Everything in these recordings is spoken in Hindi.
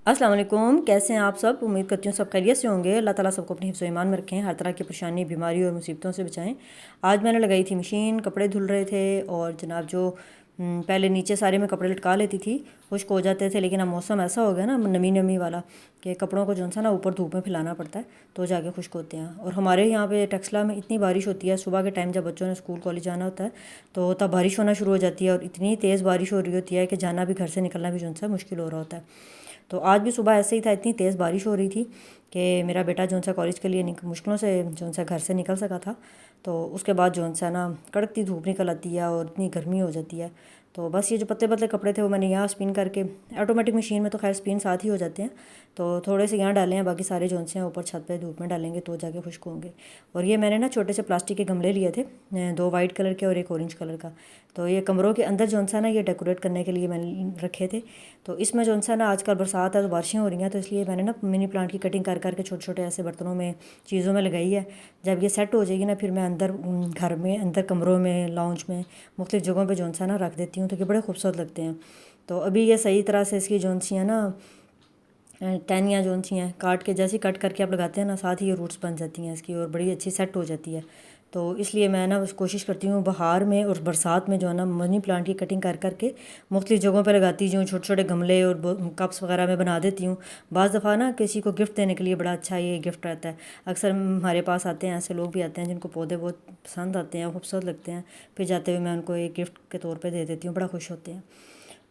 अस्सलाम वालेकुम। कैसे हैं आप सब? उम्मीद करती हूँ सब खैरियत से होंगे। अल्लाह ताला सबको अपने हिफ्ज़ ईमान में रखें, हर तरह की परेशानी, बीमारी और मुसीबतों से बचाएं। आज मैंने लगाई थी मशीन, कपड़े धुल रहे थे और जनाब जो पहले नीचे सारे में कपड़े लटका लेती थी, खुश्क हो जाते थे, लेकिन अब मौसम ऐसा हो गया ना नमी नमी वाला कि कपड़ों को जो सा ना ऊपर धूप में फैलाना पड़ता है तो जाके खुश्क होते हैं। और हमारे यहाँ पे टेक्सला में इतनी बारिश होती है सुबह के टाइम, जब बच्चों ने स्कूल कॉलेज जाना होता है तो तब बारिश होना शुरू हो जाती है और इतनी तेज़ बारिश हो रही होती है कि जाना भी, घर से निकलना भी जो सा मुश्किल हो रहा होता है। तो आज भी सुबह ऐसे ही था, इतनी तेज़ बारिश हो रही थी कि मेरा बेटा जो सा कॉलेज के लिए मुश्किलों से जो सा घर से निकल सका था। तो उसके बाद जो सा ना कड़कती धूप निकल आती है और इतनी गर्मी हो जाती है। तो बस ये जो पतले पतले कपड़े थे वो मैंने यहाँ स्पिन करके, ऑटोमेटिक मशीन में तो खैर स्पिन साथ ही हो जाते हैं, तो थोड़े से यहाँ डाले हैं, बाकी सारे जो से ऊपर छत पे धूप में डालेंगे तो जाके खुश्क होंगे। और ये मैंने ना छोटे से प्लास्टिक के गमले लिए थे, दो वाइट कलर के और एक ऑरेंज कलर का। तो ये कमरों के अंदर जो सा ना ये डेकोरेट करने के लिए मैंने रखे थे। तो इसमें जो सा ना आजकल बरसात है तो बारिशें हो रही हैं, तो इसलिए मैंने ना मिनी प्लांट की कटिंग कर करके छोटे छोटे ऐसे बर्तनों में, चीज़ों में लगाई है। जब ये सेट हो जाएगी ना फिर मैं अंदर घर में, अंदर कमरों में, लाउंज में, मुख्तलिफ़ जगहों पे जो सा ना रख देती हूँ, तो ये बड़े खूबसूरत लगते हैं। तो अभी ये सही तरह से इसकी जो सी हैं ना टहनियाँ जो सी हैं काट के, जैसे कट करके आप लगाते हैं ना, साथ ही ये रूट्स बन जाती हैं इसकी और बड़ी अच्छी सेट हो जाती है। तो इसलिए मैं ना कोशिश करती हूँ बहार में और बरसात में जो है ना मनी प्लांट की कटिंग कर करके मुख्तलिफ़ जगहों पर लगाती हूँ, छोटे छोटे गमले और कप्स वगैरह में बना देती हूँ। बाज़ दफ़ा ना किसी को गिफ्ट देने के लिए बड़ा अच्छा ये गिफ्ट रहता है। अक्सर हमारे पास आते हैं ऐसे लोग भी आते हैं जिनको पौधे बहुत पसंद आते हैं, खूबसूरत लगते हैं, फिर जाते हुए मैं उनको एक गिफ्ट के तौर पर दे देती हूँ, बड़ा खुश होते हैं।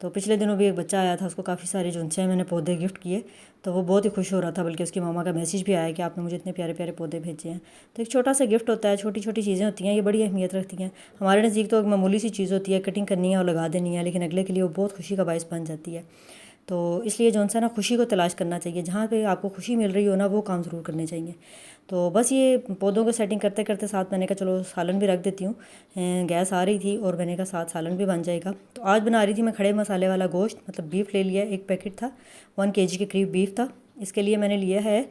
तो पिछले दिनों भी एक बच्चा आया था, उसको काफ़ी सारे जो हैं मैंने पौधे गिफ्ट किए, तो वो बहुत ही खुश हो रहा था, बल्कि उसकी मामा का मैसेज भी आया कि आपने मुझे इतने प्यारे प्यारे पौधे भेजे हैं। तो एक छोटा सा गिफ्ट होता है, छोटी छोटी चीज़ें होती हैं, ये बड़ी अहमियत रखती हैं। हमारे नज़दीक तो एक मामूली सी चीज़ होती है, कटिंग करनी है और लगा देनी है, लेकिन अगले के लिए वो बहुत खुशी का बायस बन जाती है। तो इसलिए जो सा ना खुशी को तलाश करना चाहिए, जहाँ पे आपको खुशी मिल रही हो ना वो काम ज़रूर करने चाहिए। तो बस ये पौधों को सेटिंग करते करते साथ मैंने कहा चलो सालन भी रख देती हूँ। गैस आ रही थी और मैंने कहा साथ सालन भी बन जाएगा। तो आज बना रही थी मैं खड़े मसाले वाला गोश्त, मतलब बीफ ले लिया, एक पैकेट था, 1 kg के करीब बीफ था। इसके लिए मैंने लिया है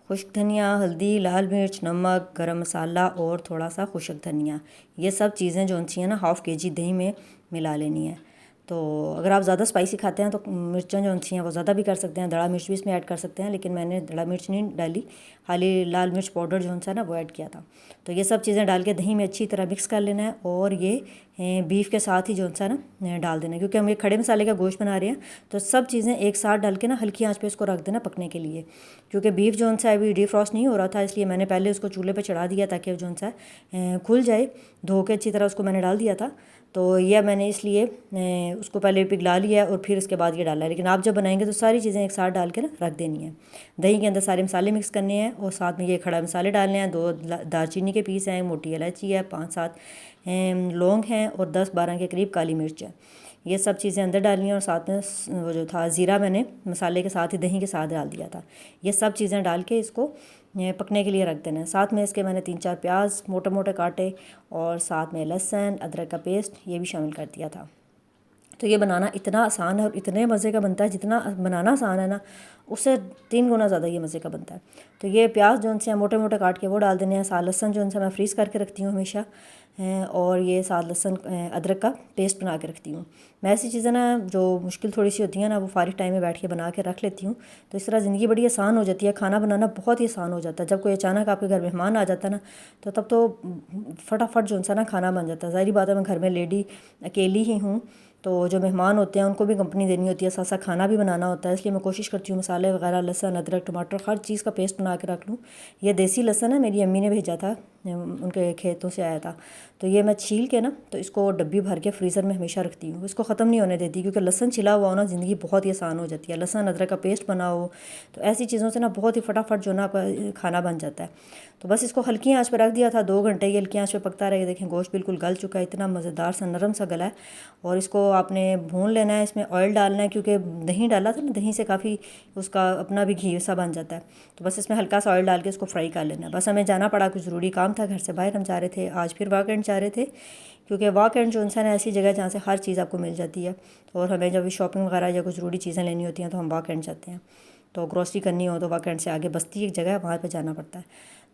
खुश्क धनिया, हल्दी, लाल मिर्च, नमक, गरम मसाला और थोड़ा सा खुश्क धनिया। ये सब चीज़ें जो सी हैं ना ½ kg दही में मिला लेनी है। तो अगर आप ज़्यादा स्पाइसी खाते हैं तो मिर्चें जो सी हैं वो ज़्यादा भी कर सकते हैं, दड़ा मिर्च भी इसमें ऐड कर सकते हैं, लेकिन मैंने दड़ा मिर्च नहीं डाली, खाली लाल मिर्च पाउडर जो सा ना वो ऐड किया था। तो ये सब चीज़ें डाल के दही में अच्छी तरह मिक्स कर लेना है और ये बीफ के साथ ही जो सा ना डाल देना है, क्योंकि हम ये खड़े मसाले का गोश्त बना रहे हैं। तो सब चीज़ें एक साथ डाल के ना हल्की आंच पे इसको रख देना पकने के लिए, क्योंकि बीफ जो सा अभी डीफ्रॉस्ट नहीं हो रहा था, इसलिए मैंने पहले उसको चूल्हे पे चढ़ा दिया ताकि जो सा खुल जाए। धो के अच्छी तरह उसको मैंने डाल दिया था। तो यह मैंने इसलिए उसको पहले पिघला लिया और फिर उसके बाद ये डाला है। लेकिन आप जब बनाएंगे तो सारी चीज़ें एक साथ डाल के ना रख देनी है। दही के अंदर सारे मसाले मिक्स करने हैं और साथ में ये खड़ा मसाले डालने हैं, 2 दालचीनी के पीस हैं, मोटी इलायची है, 5-7 लौंग हैं और 10-12 के करीब काली मिर्च है। ये सब चीज़ें अंदर डालनी है और साथ में वो जो था ज़ीरा मैंने मसाले के साथ ही दही के साथ डाल दिया था। ये सब चीज़ें डाल के इसको पकने के लिए रख देना है। साथ में इसके मैंने 3-4 प्याज मोटे मोटे काटे और साथ में लहसुन अदरक का पेस्ट ये भी शामिल कर दिया था। तो ये बनाना इतना आसान है और इतने मज़े का बनता है, जितना बनाना आसान है ना उससे 3 गुना ज़्यादा ये मज़े का बनता है। तो ये प्याज जो से मोटे मोटे काट के वो डाल देने हैं, साथ लहसुन जो मैं फ्रीज़ करके रखती हूँ हमेशा, और ये साथ लहसुन अदरक का पेस्ट बना के रखती हूँ। मैं ऐसी चीज़ें ना जो मुश्किल थोड़ी सी होती हैं ना वो फारिग टाइम में बैठ के बना के रख लेती हूँ। तो इस तरह ज़िंदगी बड़ी आसान हो जाती है, खाना बनाना बहुत ही आसान हो जाता है। जब कोई अचानक आपके घर मेहमान आ जाता है ना तो तब तो फटाफट जो सा ना खाना बन जाता है। ज़ाहिर बात है मैं घर में लेडी अकेली ही हूँ, तो जो मेहमान होते हैं उनको भी कंपनी देनी होती है, साथ साथ खाना भी बनाना होता है, इसलिए मैं कोशिश करती हूँ मसाले वगैरह, लहसुन अदरक टमाटर हर चीज़ का पेस्ट बना के रख लूँ। ये देसी लहसुन है, मेरी अम्मी ने भेजा था, उनके खेतों से आया था। तो ये मैं छील के ना तो इसको डब्बी भर के फ्रीज़र में हमेशा रखती हूँ, इसको ख़त्म नहीं होने देती, क्योंकि लहसुन छिला हुआ हो ना ज़िंदगी बहुत ही आसान हो जाती है। लहसुन अदरक का पेस्ट बनाओ तो ऐसी चीज़ों से ना बहुत ही फटाफट जो ना आपका खाना बन जाता है। तो बस इसको हल्की आंच पर रख दिया था, 2 घंटे ये हल्की आंच पर पकता रहेगा। देखें गोश्त बिल्कुल गल चुका है, इतना मज़ेदार सा नरम सा गला है। और इसको आपने भून लेना है, इसमें ऑयल डालना है, क्योंकि दही डाला था ना, दही से काफ़ी उसका अपना भी घी सा बन जाता है। तो बस इसमें हल्का सा ऑयल डाल के इसको फ्राई कर लेना है। बस हमें जाना पड़ा, कुछ ज़रूरी काम था, घर से बाहर हम जा रहे थे, आज फिर वाक एंड जा रहे थे, क्योंकि वाक एंड जो इंसान है ऐसी जगह जहाँ से हर चीज़ आपको मिल जाती है। और हमें जब शॉपिंग वगैरह या कुछ ज़रूरी चीज़ें लेनी होती हैं तो हम वाक एंड जाते हैं। तो ग्रॉसरी करनी हो तो वाक एंड से आगे बस्ती एक जगह है, वहाँ पर जाना पड़ता है।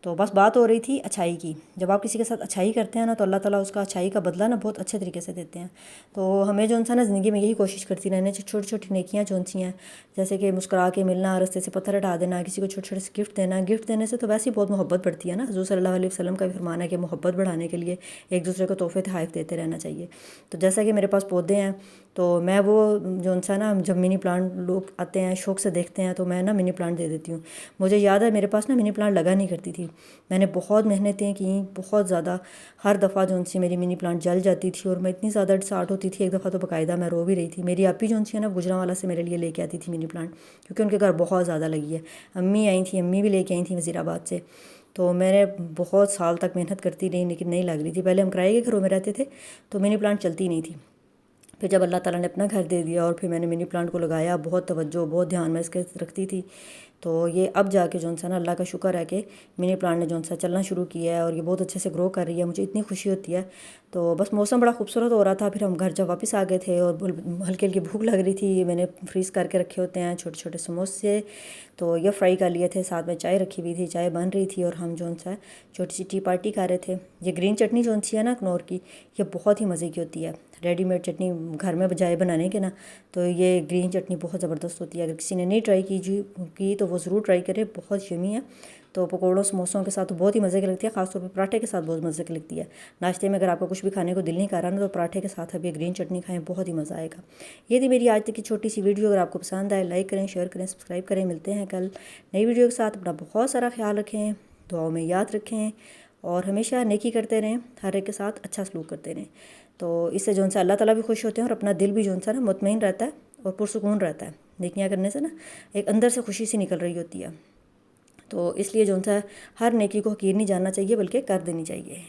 तो बस बात हो रही थी अच्छाई की। जब आप किसी के साथ अच्छाई करते हैं ना तो अल्लाह ताला उसका अच्छाई का बदला ना बहुत अच्छे तरीके से देते हैं। तो हमें जो सा ना ज़िंदगी में यही कोशिश करती रहने छोटी छोटी नेकियां जो सी हैं, जैसे कि मुस्कुरा के मिलना, रास्ते से पत्थर हटा देना, किसी को छोटे छोटे से गिफ्ट देना। गिफ्ट देने से तो वैसे ही बहुत मोहब्बत बढ़ती है ना। हुज़ूर सल्लल्लाहु अलैहि वसल्लम का भी फरमान है कि मोहब्बत बढ़ाने के लिए एक दूसरे को तोहफे तोहफ़ देते रहना चाहिए। तो जैसा कि मेरे पास पौधे हैं तो मैं वो जो सा ना जब मिनी प्लांट लोग आते हैं शौक़ से देखते हैं तो मैं ना मिनी प्लांट दे देती हूँ। मुझे याद है मेरे पास ना मिनी प्लांट लगा नहीं करती थी, मैंने बहुत मेहनतें की, बहुत ज़्यादा। हर दफ़ा जो सी मेरी मिनी प्लांट जल जाती थी और मैं इतनी ज़्यादा डिसहार्ट होती थी, एक दफ़ा तो बाकायदा मैं रो भी रही थी। मेरी आपी जो सी है ना गुजरांवाला से मेरे लिए लेके आती थी मिनी प्लांट, क्योंकि उनके घर बहुत ज़्यादा लगी है। अम्मी आई थी, अम्मी भी लेके आई थी वज़ीराबाद से। तो मैंने बहुत साल तक मेहनत करती रही लेकिन नहीं लग रही थी। पहले हम किराए के घरों में रहते थे तो मिनी प्लांट चलती नहीं थी। फिर जब अल्लाह ताला ने अपना घर दे दिया और फिर मैंने मिनी प्लांट को लगाया, बहुत तवज्जो बहुत ध्यान में इसके रखती थी। तो ये अब जाके जो सा ना अल्लाह का शुक्र है कि मिनी प्लांट ने जो सा चलना शुरू किया है और ये बहुत अच्छे से ग्रो कर रही है। मुझे इतनी खुशी होती है। तो बस मौसम बड़ा खूबसूरत हो रहा था, फिर हम घर जब वापस आ गए थे और हल्की हल्की भूख लग रही थी। मैंने फ्रीज़ करके रखे होते हैं छोटे छोटे समोसे, तो ये फ्राई कर लिए थे, साथ में चाय रखी हुई थी, चाय बन रही थी और हम जो सा छोटी सी टी पार्टी कर रहे थे। ये ग्रीन चटनी जो सी है ना कनौर की, ये बहुत ही मज़े की होती है। रेडीमेड चटनी घर में बजाय बनाने के ना, तो ये ग्रीन चटनी बहुत ज़बरदस्त होती है। अगर किसी ने नहीं ट्राई की तो वो ज़रूर ट्राई करे, बहुत यमी है। तो पकौड़ों समोसों के साथ तो बहुत ही मज़े की लगती है, ख़ासतौर पे पराठे के साथ बहुत मज़े की लगती है। नाश्ते में अगर आपको कुछ भी खाने को दिल नहीं कर रहा ना तो पराठे के साथ अब ये ग्रीन चटनी खाएं, बहुत ही मज़ा आएगा। ये थी मेरी आज तक की छोटी सी वीडियो। अगर आपको पसंद आए लाइक करें, शेयर करें, सब्सक्राइब करें। मिलते हैं कल नई वीडियो के साथ। अपना बहुत सारा ख्याल रखें, दुआओं में याद रखें और हमेशा नेकी करते रहें, हर एक के साथ अच्छा सलूक करते रहें। तो इससे जो सा अल्लाह ताला भी खुश होते हैं और अपना दिल भी जो सा ना मुतमईन रहता है और पुरसुकून रहता है। नेकियां करने से ना एक अंदर से खुशी सी निकल रही होती है। तो इसलिए जो सा हर नेकी को हकीर नहीं जानना चाहिए बल्कि कर देनी चाहिए।